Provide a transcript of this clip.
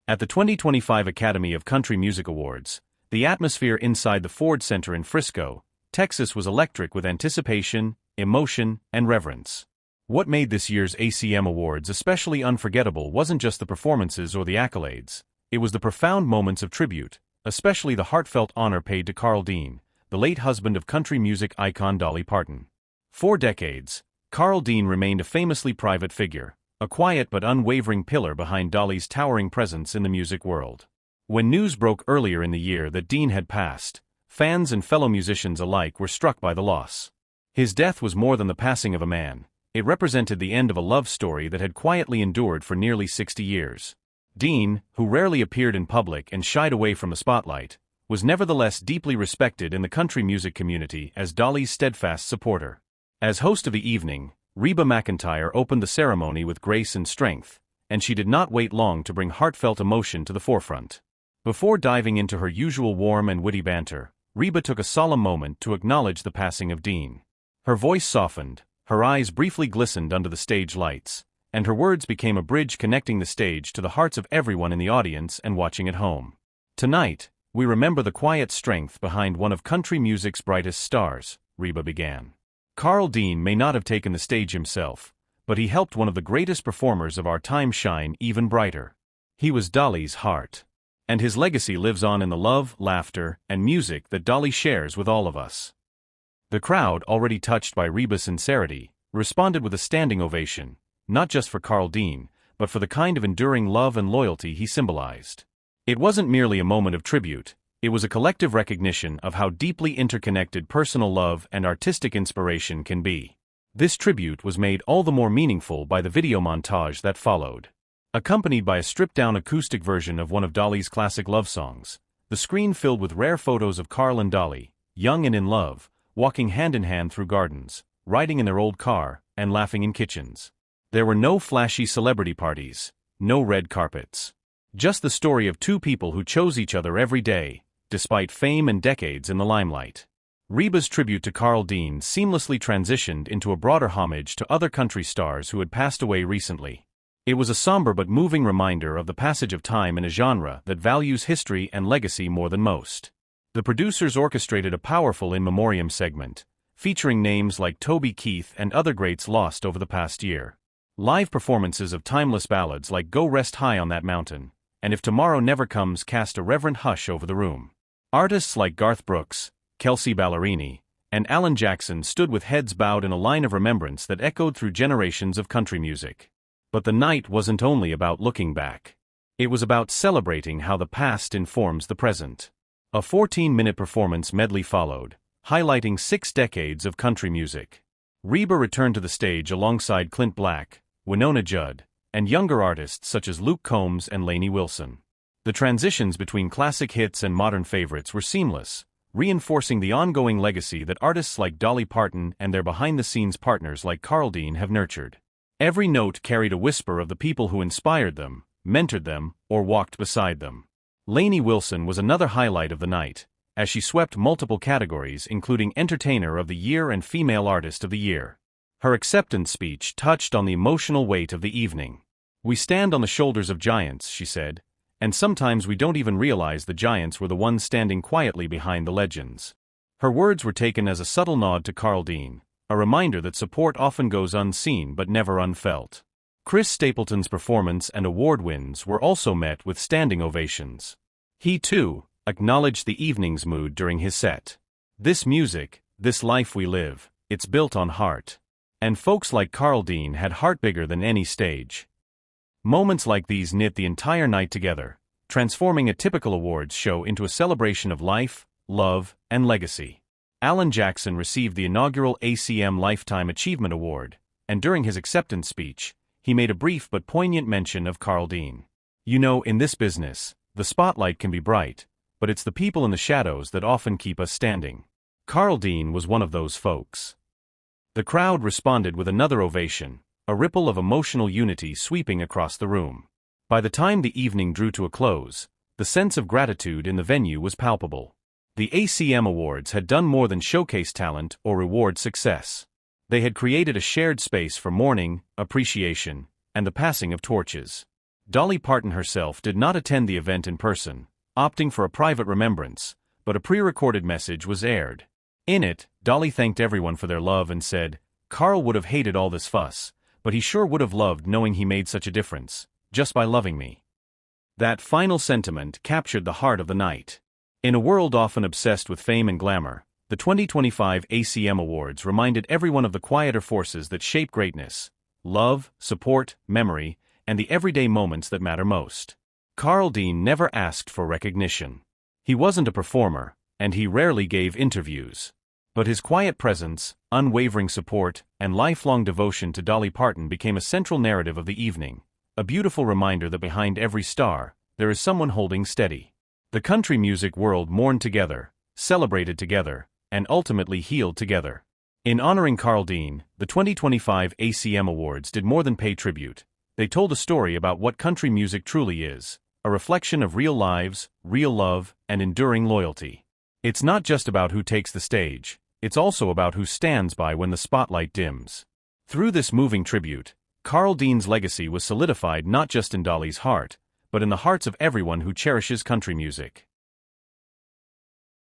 At the 2025 Academy of Country Music Awards, the atmosphere inside the Ford Center in Frisco, Texas was electric with anticipation, emotion, and reverence. What made this year's ACM Awards especially unforgettable wasn't just the performances or the accolades, it was the profound moments of tribute, especially the heartfelt honor paid to Carl Dean, the late husband of country music icon Dolly Parton. For decades, Carl Dean remained a famously private figure, a quiet but unwavering pillar behind Dolly's towering presence in the music world. When news broke earlier in the year that Dean had passed, fans and fellow musicians alike were struck by the loss. His death was more than the passing of a man. It represented the end of a love story that had quietly endured for nearly 60 years. Dean, who rarely appeared in public and shied away from the spotlight, was nevertheless deeply respected in the country music community as Dolly's steadfast supporter. As host of the evening, Reba McEntire opened the ceremony with grace and strength, and she did not wait long to bring heartfelt emotion to the forefront. Before diving into her usual warm and witty banter, Reba took a solemn moment to acknowledge the passing of Dean. Her voice softened, her eyes briefly glistened under the stage lights, and her words became a bridge connecting the stage to the hearts of everyone in the audience and watching at home. Tonight, we remember the quiet strength behind one of country music's brightest stars, Reba began. Carl Dean may not have taken the stage himself, but he helped one of the greatest performers of our time shine even brighter. He was Dolly's heart. And his legacy lives on in the love, laughter, and music that Dolly shares with all of us. The crowd, already touched by Reba's sincerity, responded with a standing ovation, not just for Carl Dean, but for the kind of enduring love and loyalty he symbolized. It wasn't merely a moment of tribute, it was a collective recognition of how deeply interconnected personal love and artistic inspiration can be. This tribute was made all the more meaningful by the video montage that followed. Accompanied by a stripped-down acoustic version of one of Dolly's classic love songs, the screen filled with rare photos of Carl and Dolly, young and in love, walking hand-in-hand through gardens, riding in their old car, and laughing in kitchens. There were no flashy celebrity parties, no red carpets. Just the story of two people who chose each other every day, despite fame and decades in the limelight. Reba's tribute to Carl Dean seamlessly transitioned into a broader homage to other country stars who had passed away recently. It was a somber but moving reminder of the passage of time in a genre that values history and legacy more than most. The producers orchestrated a powerful in memoriam segment, featuring names like Toby Keith and other greats lost over the past year. Live performances of timeless ballads like Go Rest High on That Mountain, and If Tomorrow Never Comes cast a reverent hush over the room. Artists like Garth Brooks, Kelsea Ballerini, and Alan Jackson stood with heads bowed in a line of remembrance that echoed through generations of country music. But the night wasn't only about looking back. It was about celebrating how the past informs the present. A 14-minute performance medley followed, highlighting 6 decades of country music. Reba returned to the stage alongside Clint Black, Winona Judd, and younger artists such as Luke Combs and Lainey Wilson. The transitions between classic hits and modern favorites were seamless, reinforcing the ongoing legacy that artists like Dolly Parton and their behind-the-scenes partners like Carl Dean have nurtured. Every note carried a whisper of the people who inspired them, mentored them, or walked beside them. Lainey Wilson was another highlight of the night, as she swept multiple categories including Entertainer of the Year and Female Artist of the Year. Her acceptance speech touched on the emotional weight of the evening. "We stand on the shoulders of giants," she said, "and sometimes we don't even realize the giants were the ones standing quietly behind the legends." Her words were taken as a subtle nod to Carl Dean, a reminder that support often goes unseen but never unfelt. Chris Stapleton's performance and award wins were also met with standing ovations. He, too, acknowledged the evening's mood during his set. "This music, this life we live, it's built on heart." And folks like Carl Dean had heart bigger than any stage. Moments like these knit the entire night together, transforming a typical awards show into a celebration of life, love, and legacy. Alan Jackson received the inaugural ACM Lifetime Achievement Award, and during his acceptance speech, he made a brief but poignant mention of Carl Dean. "You know, in this business, the spotlight can be bright, but it's the people in the shadows that often keep us standing." Carl Dean was one of those folks. The crowd responded with another ovation, a ripple of emotional unity sweeping across the room. By the time the evening drew to a close, the sense of gratitude in the venue was palpable. The ACM Awards had done more than showcase talent or reward success. They had created a shared space for mourning, appreciation, and the passing of torches. Dolly Parton herself did not attend the event in person, opting for a private remembrance, but a pre-recorded message was aired. In it, Dolly thanked everyone for their love and said, "Carl would have hated all this fuss, but he sure would have loved knowing he made such a difference, just by loving me." That final sentiment captured the heart of the night. In a world often obsessed with fame and glamour, the 2025 ACM Awards reminded everyone of the quieter forces that shape greatness: love, support, memory, and the everyday moments that matter most. Carl Dean never asked for recognition. He wasn't a performer, and he rarely gave interviews. But his quiet presence, unwavering support, and lifelong devotion to Dolly Parton became a central narrative of the evening, a beautiful reminder that behind every star, there is someone holding steady. The country music world mourned together, celebrated together, and ultimately healed together. In honoring Carl Dean, the 2025 ACM Awards did more than pay tribute. They told a story about what country music truly is, a reflection of real lives, real love, and enduring loyalty. It's not just about who takes the stage, it's also about who stands by when the spotlight dims. Through this moving tribute, Carl Dean's legacy was solidified not just in Dolly's heart, but in the hearts of everyone who cherishes country music.